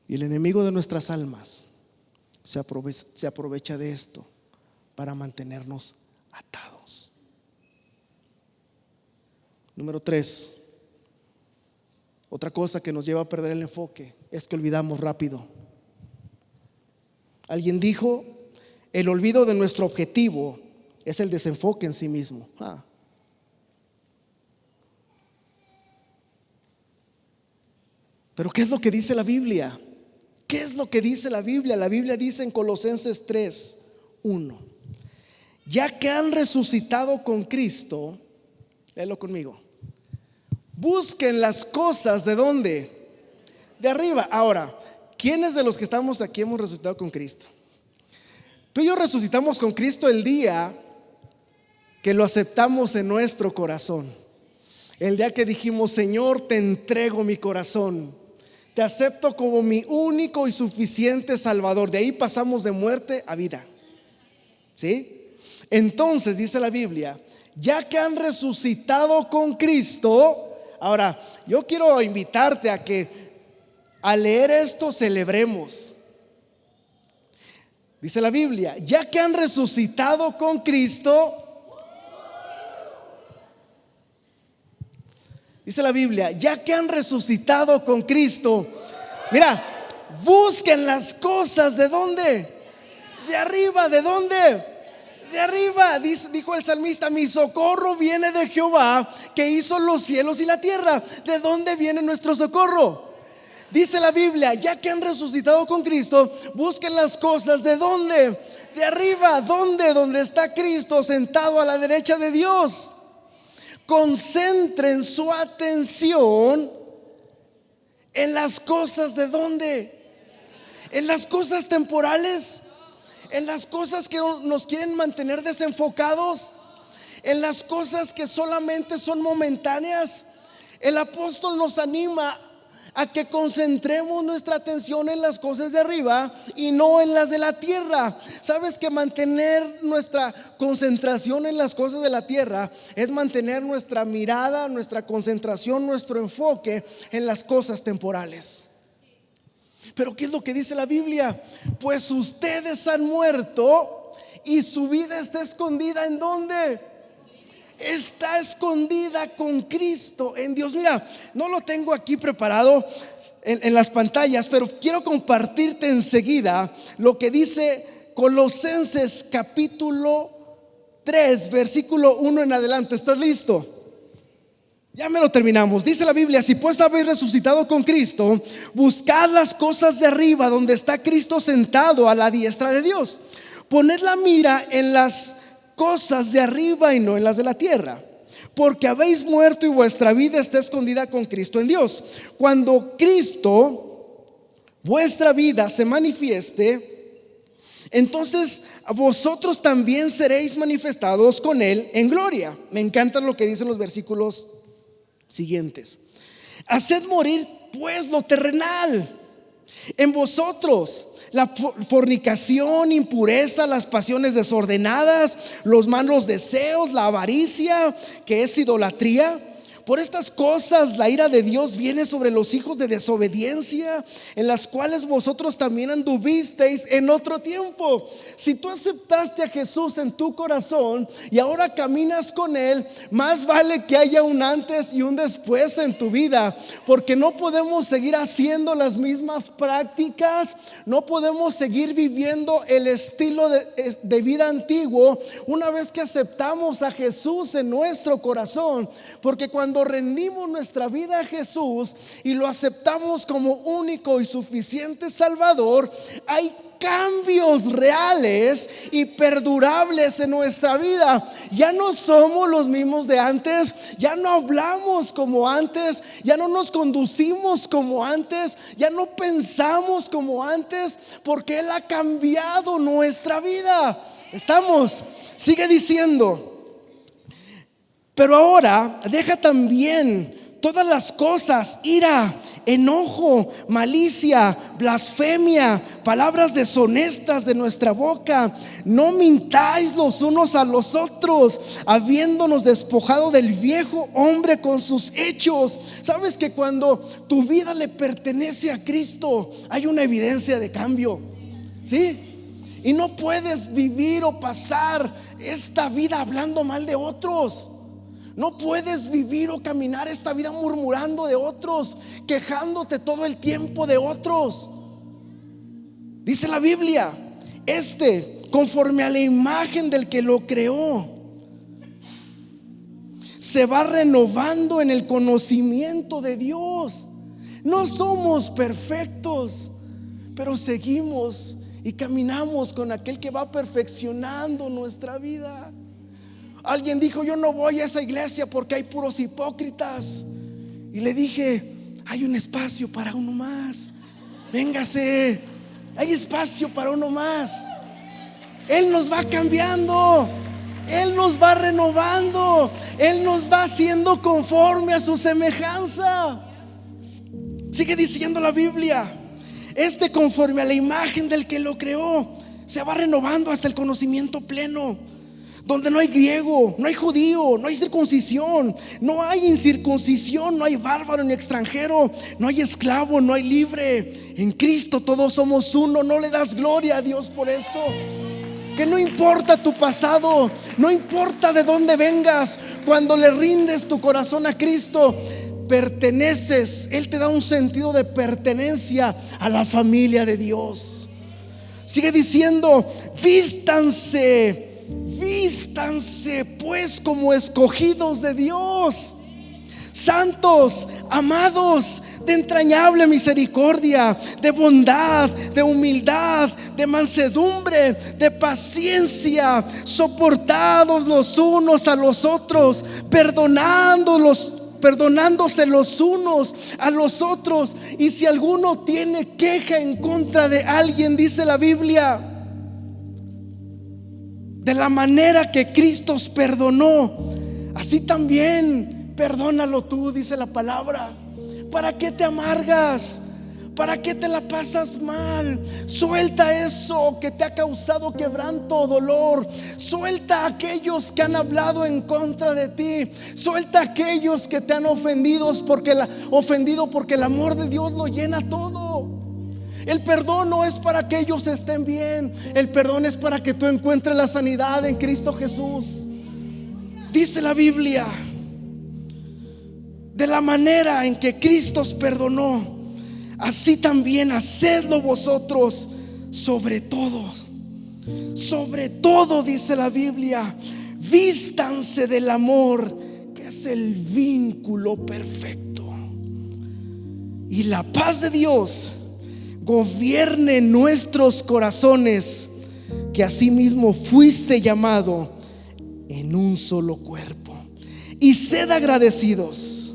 [SPEAKER 1] Y el enemigo de nuestras almas se aprovecha de esto para mantenernos atados. Número 3, otra cosa que nos lleva a perder el enfoque es que olvidamos rápido. Alguien dijo: El olvido de nuestro objetivo es el desenfoque en sí mismo. Pero ¿qué es lo que dice la Biblia? ¿Qué es lo que dice la Biblia? La Biblia dice en Colosenses 3:1: ya que han resucitado con Cristo, léelo conmigo, busquen las cosas ¿de dónde? De arriba. Ahora, ¿quiénes de los que estamos aquí hemos resucitado con Cristo? Tú y yo resucitamos con Cristo el día que lo aceptamos en nuestro corazón. El día que dijimos: Señor, te entrego mi corazón, te acepto como mi único y suficiente Salvador. De ahí pasamos de muerte a vida. ¿Sí? Entonces dice la Biblia: ya que han resucitado con Cristo. Ahora, yo quiero invitarte a que al leer esto celebremos. Dice la Biblia: ya que han resucitado con Cristo. Dice la Biblia: ya que han resucitado con Cristo, mira, busquen las cosas ¿de dónde? De arriba. ¿De dónde? De arriba. Dijo el salmista: mi socorro viene de Jehová, que hizo los cielos y la tierra. ¿De dónde viene nuestro socorro? Dice la Biblia: ya que han resucitado con Cristo, busquen las cosas ¿de dónde? De arriba. ¿Dónde? Donde está Cristo sentado a la derecha de Dios. Concentren su atención en las cosas ¿de dónde? En las cosas temporales, en las cosas que nos quieren mantener desenfocados, en las cosas que solamente son momentáneas. El apóstol nos anima a que concentremos nuestra atención en las cosas de arriba y no en las de la tierra. Sabes que mantener nuestra concentración en las cosas de la tierra es mantener nuestra mirada, nuestra concentración, nuestro enfoque en las cosas temporales. Pero ¿qué es lo que dice la Biblia? Pues ustedes han muerto y su vida está escondida ¿en dónde? Está escondida con Cristo en Dios. Mira, no lo tengo aquí preparado en las pantallas, pero quiero compartirte enseguida lo que dice Colosenses capítulo 3 versículo 1 en adelante. ¿Estás listo? Ya me lo terminamos. Dice la Biblia: si pues habéis resucitado con Cristo, buscad las cosas de arriba, donde está Cristo sentado a la diestra de Dios. Poned la mira en las cosas de arriba y no en las de la tierra, porque habéis muerto y vuestra vida está escondida con Cristo en Dios. Cuando Cristo, vuestra vida, se manifieste, entonces vosotros también seréis manifestados con Él en gloria. Me encanta lo que dicen los versículos siguientes: haced morir pues lo terrenal en vosotros: la fornicación, impureza, las pasiones desordenadas, los malos deseos, la avaricia, que es idolatría. Por estas cosas la ira de Dios viene sobre los hijos de desobediencia, en las cuales vosotros también anduvisteis en otro tiempo. Si tú aceptaste a Jesús en tu corazón y ahora caminas con Él, más vale que haya un antes y un después en tu vida, porque no podemos seguir haciendo las mismas prácticas, no podemos seguir viviendo el estilo de vida antiguo una vez que aceptamos a Jesús en nuestro corazón. Porque cuando rendimos nuestra vida a Jesús y lo aceptamos como único y suficiente Salvador, hay cambios reales y perdurables en nuestra vida. Ya no somos los mismos de antes, ya no hablamos como antes, ya no nos conducimos como antes, ya no pensamos como antes, porque Él ha cambiado nuestra vida. Estamos, sigue diciendo: pero ahora deja también todas las cosas: ira, enojo, malicia, blasfemia, palabras deshonestas de nuestra boca. No mintáis los unos a los otros, habiéndonos despojado del viejo hombre con sus hechos. Sabes que cuando tu vida le pertenece a Cristo, hay una evidencia de cambio, ¿sí? Y no puedes vivir o pasar esta vida hablando mal de otros. No puedes vivir o caminar esta vida murmurando de otros, quejándote todo el tiempo de otros. Dice la Biblia: conforme a la imagen del que lo creó. Se va renovando en el conocimiento de Dios. No somos perfectos, pero seguimos y caminamos con aquel que va perfeccionando nuestra vida. Alguien dijo: yo no voy a esa iglesia porque hay puros hipócritas. Y le dije: hay un espacio para uno más. Véngase, hay espacio para uno más. Él nos va cambiando, Él nos va renovando, Él nos va haciendo conforme a su semejanza. Sigue diciendo la Biblia: conforme a la imagen del que lo creó, se va renovando hasta el conocimiento pleno, donde no hay griego, no hay judío, no hay circuncisión, no hay incircuncisión, no hay bárbaro ni extranjero, no hay esclavo, no hay libre. En Cristo todos somos uno. ¿No le das gloria a Dios por esto? Que no importa tu pasado, no importa de dónde vengas, cuando le rindes tu corazón a Cristo, perteneces. Él te da un sentido de pertenencia a la familia de Dios. Sigue diciendo: vístanse pues como escogidos de Dios, santos, amados, de entrañable misericordia, de bondad, de humildad, de mansedumbre, de paciencia, soportados los unos a los otros, perdonándose los unos a los otros. Y si alguno tiene queja en contra de alguien, dice la Biblia, de la manera que Cristo os perdonó, así también perdónalo tú, dice la palabra. ¿Para qué te amargas? ¿Para qué te la pasas mal? Suelta eso que te ha causado quebranto o dolor. Suelta a aquellos que han hablado en contra de ti. Suelta a aquellos que te han ofendido porque el amor de Dios lo llena todo. El perdón no es para que ellos estén bien. El perdón es para que tú encuentres la sanidad en Cristo Jesús. Dice la Biblia: de la manera en que Cristo os perdonó, así también hacedlo vosotros. Sobre todo, dice la Biblia, vístanse del amor, que es el vínculo perfecto. Y la paz de Dios gobierne nuestros corazones, que asimismo fuiste llamado en un solo cuerpo. Y sed agradecidos.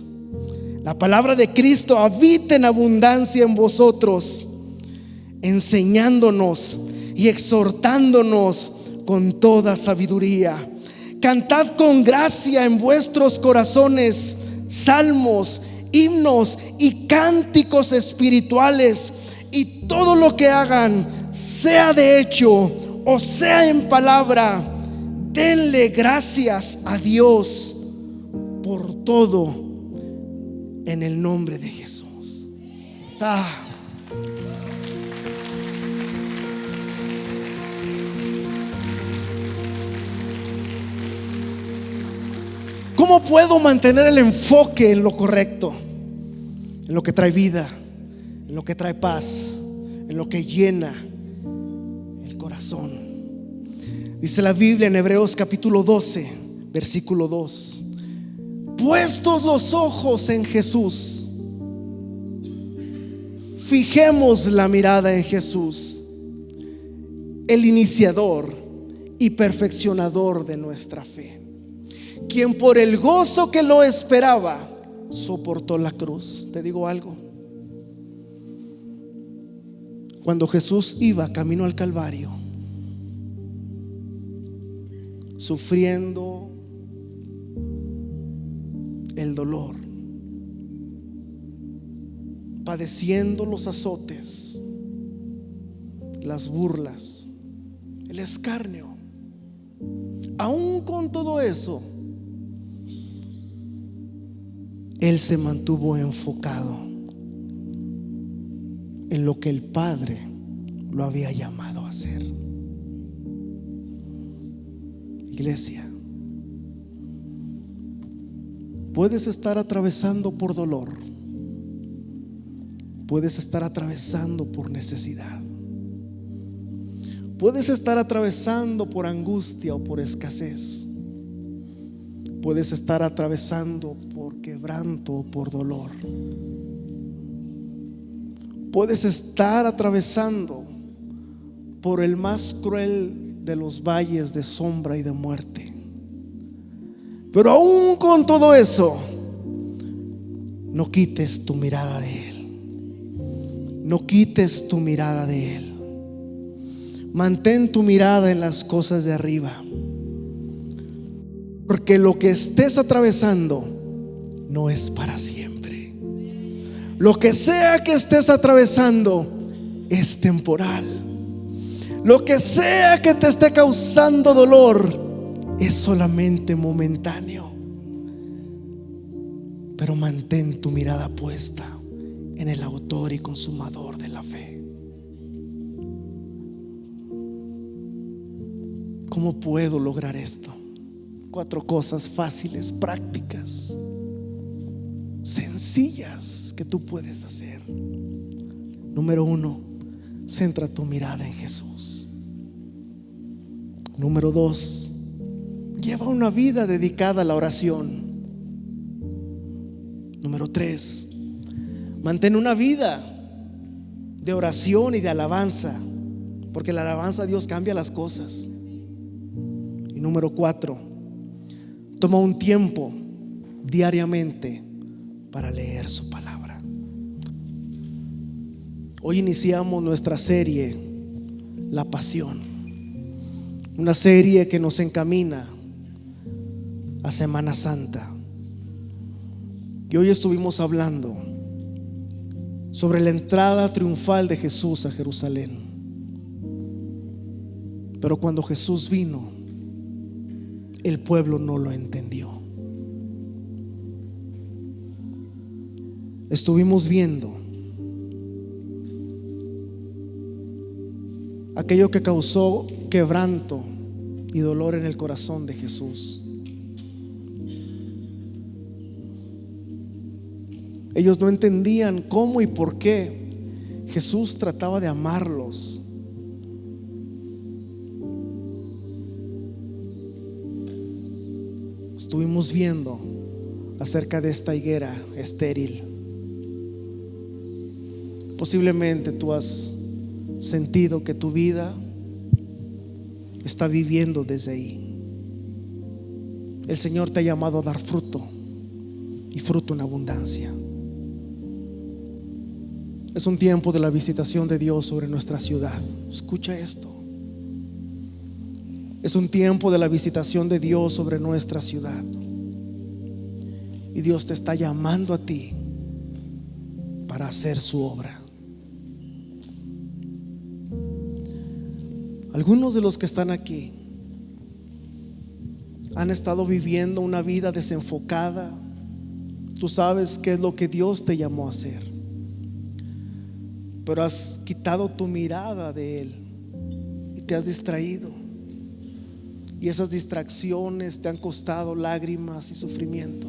[SPEAKER 1] La palabra de Cristo habita en abundancia en vosotros, enseñándonos y exhortándonos con toda sabiduría. Cantad con gracia en vuestros corazones salmos, himnos y cánticos espirituales. Y todo lo que hagan, sea de hecho o sea en palabra, denle gracias a Dios por todo en el nombre de Jesús. ¿Cómo puedo mantener el enfoque en lo correcto? En lo que trae vida, en lo que trae paz, en lo que llena el corazón. Dice la Biblia en Hebreos capítulo 12, versículo 2: puestos los ojos en Jesús, fijemos la mirada en Jesús, el iniciador y perfeccionador de nuestra fe, quien por el gozo que lo esperaba soportó la cruz. Te digo algo: cuando Jesús iba camino al Calvario, sufriendo el dolor, padeciendo los azotes, las burlas, el escarnio, aún con todo eso, Él se mantuvo enfocado en lo que el Padre lo había llamado a hacer. Iglesia, puedes estar atravesando por dolor, puedes estar atravesando por necesidad, Puedes estar atravesando por angustia o por escasez. Puedes estar atravesando por quebranto o por dolor. Puedes estar atravesando por el más cruel de los valles de sombra y de muerte. Pero aún con todo eso, no quites tu mirada de Él. No quites tu mirada de Él. Mantén tu mirada en las cosas de arriba. Porque lo que estés atravesando no es para siempre. Lo que sea que estés atravesando es temporal. Lo que sea que te esté causando dolor es solamente momentáneo. Pero mantén tu mirada puesta en el autor y consumador de la fe. ¿Cómo puedo lograr esto? 4 cosas fáciles, prácticas, sencillas que tú puedes hacer. Número 1, centra tu mirada en Jesús. Número 2, lleva una vida dedicada a la oración. Número 3, mantén una vida de oración y de alabanza, porque la alabanza a Dios cambia las cosas. Y número 4, toma un tiempo diariamente para leer su palabra. Hoy iniciamos nuestra serie, La Pasión, una serie que nos encamina a Semana Santa. Y hoy estuvimos hablando sobre la entrada triunfal de Jesús a Jerusalén. Pero cuando Jesús vino, el pueblo no lo entendió. Estuvimos viendo aquello que causó quebranto y dolor en el corazón de Jesús. Ellos no entendían cómo y por qué Jesús trataba de amarlos. Estuvimos viendo acerca de esta higuera estéril. Posiblemente tú has sentido que tu vida está viviendo desde ahí. El Señor te ha llamado a dar fruto, y fruto en abundancia. Es un tiempo de la visitación de Dios sobre nuestra ciudad. Escucha esto. Es un tiempo de la visitación de Dios sobre nuestra ciudad. Y Dios te está llamando a ti para hacer su obra. Algunos de los que están aquí han estado viviendo una vida desenfocada. Tú sabes qué es lo que Dios te llamó a hacer, pero has quitado tu mirada de Él y te has distraído. Y esas distracciones te han costado lágrimas y sufrimiento.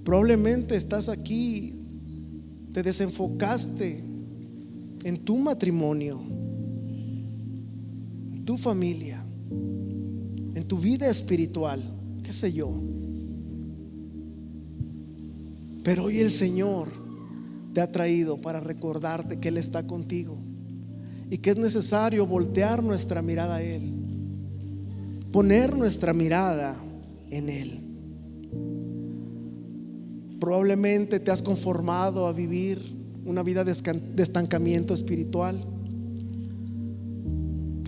[SPEAKER 1] Probablemente estás aquí, te desenfocaste en tu matrimonio, en tu familia, en tu vida espiritual, qué sé yo. Pero hoy el Señor te ha traído para recordarte que Él está contigo y que es necesario voltear nuestra mirada a Él, poner nuestra mirada en Él. Probablemente te has conformado a vivir una vida de estancamiento espiritual.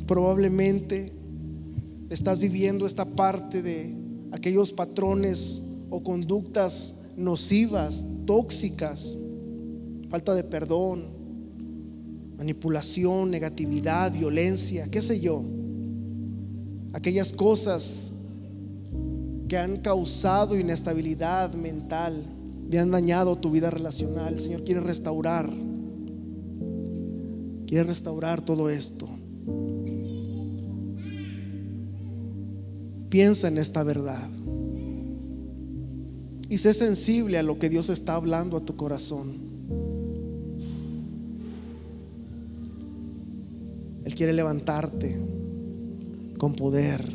[SPEAKER 1] Probablemente estás viviendo esta parte de aquellos patrones o conductas nocivas, tóxicas, falta de perdón, manipulación, negatividad, violencia, qué sé yo. Aquellas cosas que han causado inestabilidad mental y han dañado tu vida relacional. El Señor quiere restaurar todo esto. Piensa en esta verdad y sé sensible a lo que Dios está hablando a tu corazón. quiere levantarte con poder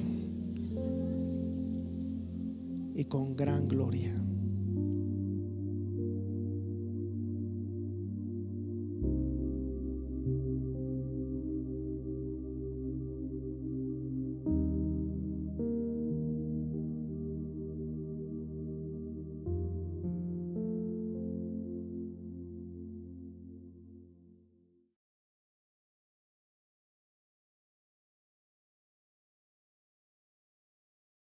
[SPEAKER 1] y con gran gloria.